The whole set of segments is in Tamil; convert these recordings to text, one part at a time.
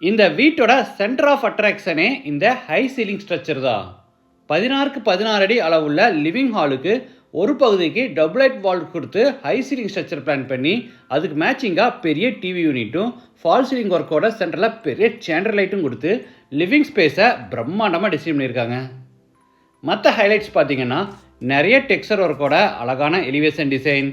இந்த வீட்டோட சென்டர் ஆஃப் அட்ராக்ஷனே இந்த ஹை சீலிங் ஸ்ட்ரக்சர் தான். 16க்கு 16 அடி அளவுள்ள லிவிங் ஹாலுக்கு ஒரு பகுதிக்கு டபுள் லைட் வால் கொடுத்து ஹை சீலிங் ஸ்ட்ரக்சர் பிளான் பண்ணி அதுக்கு மேட்சிங்காக பெரிய டிவி யூனிட்டும் ஃபால் சீலிங் ஒர்க்கோட சென்டரில் பெரிய சேண்டர் லைட்டும் கொடுத்து லிவிங் ஸ்பேஸை பிரம்மாண்டமாக டிசைன் பண்ணியிருக்காங்க. மற்ற ஹைலைட்ஸ் பார்த்தீங்கன்னா நிறைய டெக்ஸ்சர் ஒர்க்கோட அழகான எலிவேஷன் டிசைன்,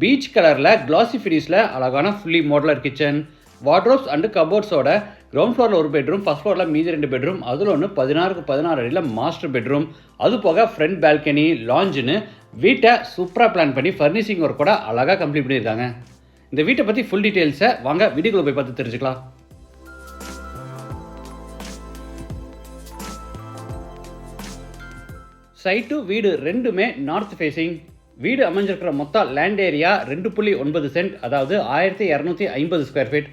பீச் கலரில் கிளாசி ஃபினிஷில் அழகான fully modular kitchen, wardrobes and கபோர்ட்ஸோட கிரவுண்ட் ஃப்ளோரில் ஒரு பெட்ரூம், ஃபஸ்ட் ஃப்ளோரில் மீதி 2 பெட்ரூம், அதில் ஒன்று 16க்கு 16 அடியில் மாஸ்டர் பெட்ரூம், அது போக ஃப்ரண்ட் பால்கனி, லாஞ்சுன்னு வீட்டை சூப்பராக பிளான் பண்ணி ஃபர்னிஷிங் ஒர்க் கூட அழகாக கம்ப்ளீட் பண்ணியிருக்காங்க. இந்த வீட்டை பற்றி ஃபுல் டீட்டெயில்ஸை வாங்க வீடியோக்குள்ளே போய் பார்த்து தெரிஞ்சுக்கலாம். சைட்டு வீடு ரெண்டுமே நார்த் ஃபேஸிங். வீடு அமைஞ்சிருக்கிற மொத்த லேண்ட் ஏரியா 2.9 சென்ட், அதாவது 1250 ஸ்கொயர் ஃபீட்.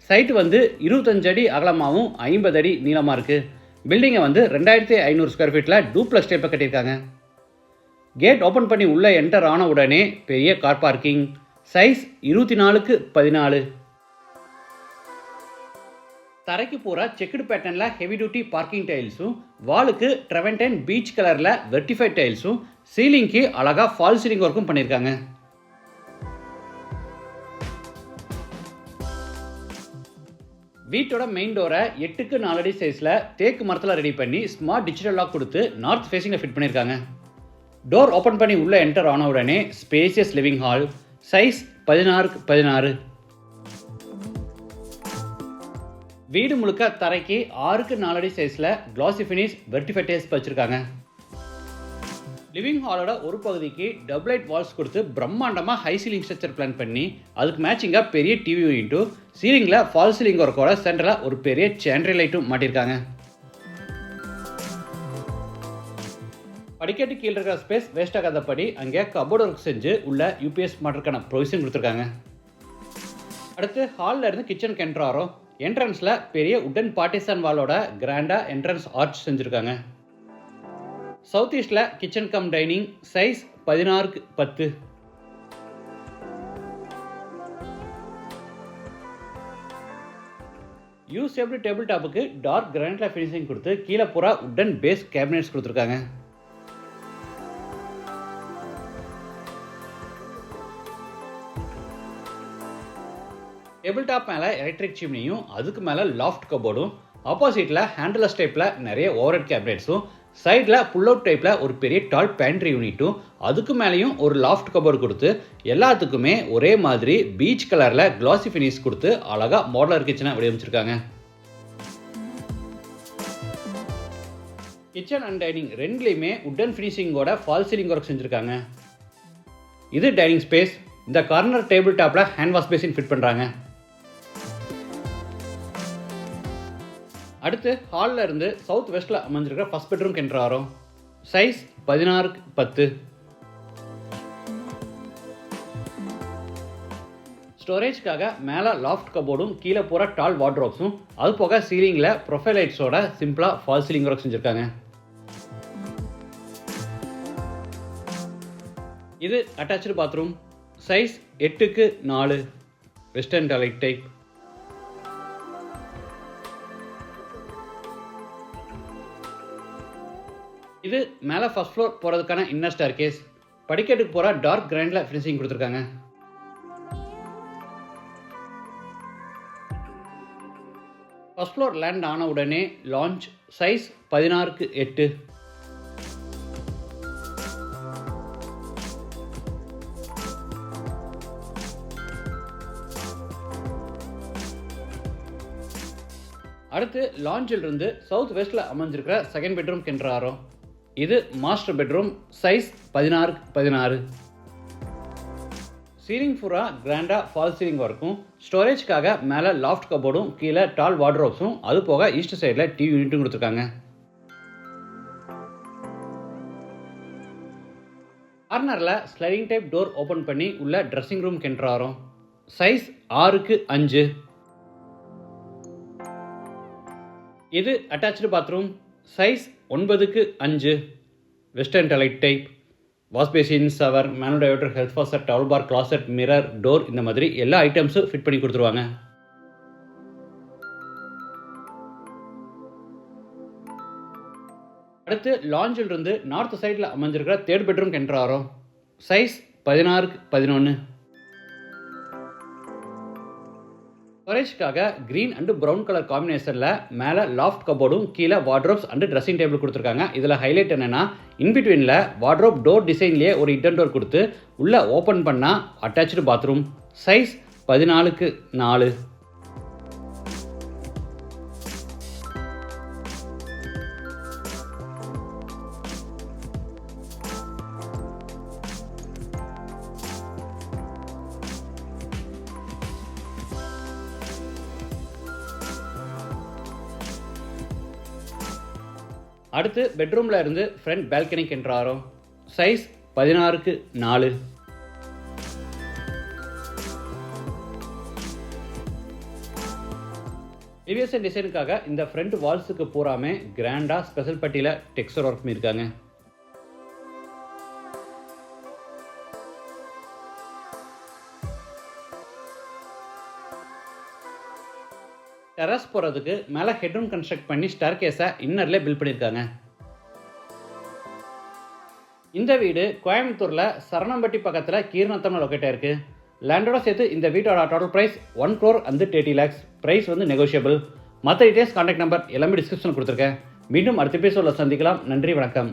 சைட்டு 25 அடி அகலமாகவும் 50 அடி நீளமாக இருக்குது. பில்டிங்கை 2500 ஸ்கொயர் ஃபீட்டில் டூப்ளக்ஸ் டைப்பில் கட்டியிருக்காங்க. கேட் ஓப்பன் பண்ணி உள்ளே என்டர் ஆன உடனே பெரிய கார் பார்க்கிங், சைஸ் 24க்கு 14. தரைக்கு பூரா செக்குடு பேட்டர்னில் ஹெவி டியூட்டி பார்க்கிங் டைல்ஸும், வாலுக்கு ட்ரெவென்டைன் பீச் கலரில் வெர்டிஃபைட் டைல்ஸும், சீலிங்க்கு அழகாக ஃபால் சீலிங் ஒர்க்கும் பண்ணியிருக்காங்க. வீட்டோட மெயின் டோரை 8க்கு 4 அடி சைஸில் தேக்கு மரத்தில் ரெடி பண்ணி ஸ்மார்ட் டிஜிட்டல் லாக் கொடுத்து நார்த் ஃபேஸிங்கில் ஃபிட் பண்ணியிருக்காங்க. டோர் ஓப்பன் பண்ணி உள்ளே என்டர் ஆன உடனே ஸ்பேசியஸ் லிவிங் ஹால், சைஸ் 16க்கு 16. வீடு முழுக்க தரைக்கு 6க்கு 4 அடி சைஸில் கிளாசி ஃபினிஷ் வெர்டிஃபைட் டைல்ஸ் வச்சுருக்காங்க. லிவிங் ஹாலோட ஒரு பகுதிக்கு டபுள் லைட் வால்ஸ் கொடுத்து பிரம்மாண்டமாக ஹை சீலிங் ஸ்ட்ரக்சர் பிளான் பண்ணி அதுக்கு மேட்சிங்காக பெரிய டிவி யூனிட்டும், சீலிங்கில் ஃபால் சீலிங் ஒர்க்கோட சென்டரில் ஒரு பெரிய சேண்டரி லைட்டும் மாட்டியிருக்காங்க. படிக்கட்டு கீழே இருக்கிற ஸ்பேஸ் வேஸ்ட் ஆகாதபடி அங்கே கபோர்டு ஒர்க் செஞ்சு உள்ள யூபிஎஸ் மாட்டருக்கான ப்ரொவிஷன் கொடுத்துருக்காங்க. அடுத்து ஹாலில் இருந்து கிச்சன் என்ட்ராரோ. என்ட்ரன்ஸில் பெரிய உட்டன் பார்ட்டிஷன் வாலோட கிராண்டாக என்ட்ரன்ஸ் ஆர்ச் செஞ்சுருக்காங்க. சவுத் ஈஸ்டில் கிச்சன் கம் டைனிங், சைஸ் 16க்கு 10. யூ ஷேப்டு டேபிள் டாப்புக்கு டார்க் கிரானைட்ல ஃபினிஷிங் கொடுத்து கீழே பூரா உட்டன் பேஸ் கேபினெட்ஸ் கொடுத்துருக்காங்க. டேபிள் டாப் மேலே எலக்ட்ரிக் சிம்னியும், அதுக்கு மேலே லாஃப்ட் கபோர்டும், ஆப்போசிட்டில் ஹேண்டிலஸ் டைப்பில் நிறைய ஓவர்ஹெட் கேபினெட்ஸும், சைடில் புல் அவுட் டைப்பில் ஒரு பெரிய டால் பேண்ட்ரி யூனிட்டும், அதுக்கு மேலேயும் ஒரு லாஃப்ட் கபோர்டு கொடுத்து எல்லாத்துக்குமே ஒரே மாதிரி பீச் கலரில் கிளாசி ஃபினிஷ் கொடுத்து அழகாக மாடலர் கிச்சனை வடிவமைச்சிருக்காங்க. கிச்சன் அண்ட் டைனிங் ரெண்டுலேயுமே உட்டன் ஃபினிஷிங்கோட ஃபால் சீலிங் ஒர்க் செஞ்சுருக்காங்க. இது டைனிங் ஸ்பேஸ். இந்த கார்னர் டேபிள் டாப்பில் ஹேண்ட் வாஷ் பேசின் ஃபிட் பண்ணுறாங்க. அடுத்து ஹாலில் இருந்து சவுத் வெஸ்ட்டில் அமைஞ்சிருக்கிற ஃபஸ்ட் பெட்ரூம் என்ட்ராரோம். சைஸ் 16க்கு 10. ஸ்டோரேஜ்க்காக மேலே லாஃப்ட் கபோர்டும் கீழே பூரா டால் வார்ட்ரோப்ஸும், அது போக சீலிங்கில் ப்ரொஃபைல் லைட்ஸோட சிம்பிளாக ஃபால் சீலிங் ஒர்க் செஞ்சுருக்காங்க. இது அட்டாச்சு பாத்ரூம், சைஸ் 8க்கு 4, வெஸ்டர்ன் டாய்லெட் டைப். இது மேலே ஃபர்ஸ்ட் ஃப்ளோர் போகிறதுக்கான இன்னர் ஸ்டேர் கேஸ். படிக்கட்டுக்கு போகிற டார்க் கிரானைட்ல ஃபினிஷிங் கொடுத்துருக்காங்க. ஃபர்ஸ்ட் ஃப்ளோர் லேண்ட் ஆன உடனே லான்ச், சைஸ் 16க்கு 8. அடுத்து லாஞ்சில் இருந்து சவுத் வெஸ்ட்டில் அமைஞ்சிருக்கிற செகண்ட் பெட்ரூம் என்ட்ராரோம். இது மாஸ்டர் பெட்ரூம், சைஸ் 16க்கு 16. சீலிங் பூரா கிராண்டாக ஃபால் சீலிங் ஒர்க்கும், ஸ்டோரேஜ்க்காக மேலே லாஃப்ட் கபோர்டும் கீழே டால் வார்ட்ரோப்ஸும், அது போக ஈஸ்ட் சைடில் டிவி யூனிட்டும் கொடுத்துருக்காங்க. கார்னரில் ஸ்லைடிங் டைப் டோர் ஓப்பன் பண்ணி உள்ள ட்ரெஸ்ஸிங் ரூம் என்ட்ராரோம். சைஸ் 6க்கு 5. இது அட்டாச்சு பாத்ரூம், சைஸ் 9க்கு 5, western toilet type. Wash basin, shower, manual diverter, health faucet, towel bar, closet, mirror, door, இந்த மாதிரி எல்லா ஐட்டம்ஸும் ஃபிட் பண்ணி கொடுத்துருவாங்க. அடுத்து லாஞ்சில் இருந்து நார்த் சைடில் அமைஞ்சிருக்கிற 3rd பெட்ரூம் கென்ட்ராரோ. Size 16x11. ஸ்டோரேஜ்க்காக கிரீன் அண்ட் ப்ரௌன் கலர் காம்பினேஷனில் மேலே லாஃப்ட் கபோர்டும் கீழே வார்ட்ரோப்ஸ் அண்ட் ட்ரெஸ்ஸிங் டேபிள் கொடுத்துருக்காங்க. இதில் ஹைலைட் என்னென்னா இன்பிட்வீனில் வார்ட்ரோப் டோர் டிசைன்லேயே ஒரு ஹிடன் டோர் கொடுத்து உள்ளே ஓப்பன் பண்ணால் அட்டாச்சு பாத்ரூம். Size 14x4. அடுத்து பெட்ரூமில் இருந்து ஃப்ரண்ட் பால்கனிக்கு என்ட்ராரோ. Size 16x4. எலிவேஷன் டிசைனுக்காக இந்த ஃப்ரண்ட் வால்ஸுக்கு பூராமே கிராண்டாக ஸ்பெஷல் பட்டியில் டெக்ஸ்சர் ஒர்க் பண்ணியிருக்காங்க. டெரஸ் போகிறதுக்கு மேலே ஹெட்ரூம் கன்ஸ்ட்ரக்ட் பண்ணி ஸ்டார் கேஸை இன்னர்லேயே பில்ட் பண்ணியிருக்காங்க. இந்த வீடு கோயம்புத்தூரில் சரணம்பட்டி பக்கத்தில் கீர்நத்தமில் லொக்கேட் ஆயிருக்கு. லேண்டோட சேர்த்து இந்த வீட்டோட total price 1 crore and 30 lakhs. Price negotiable. மற்ற டீட்டெயில்ஸ் கான்டாக்ட் நம்பர் எல்லாமே டிஸ்கிரிப்ஷனில் கொடுத்துருக்கேன். மீண்டும் அடுத்த எபிசோடில் சந்திக்கலாம். நன்றி, வணக்கம்.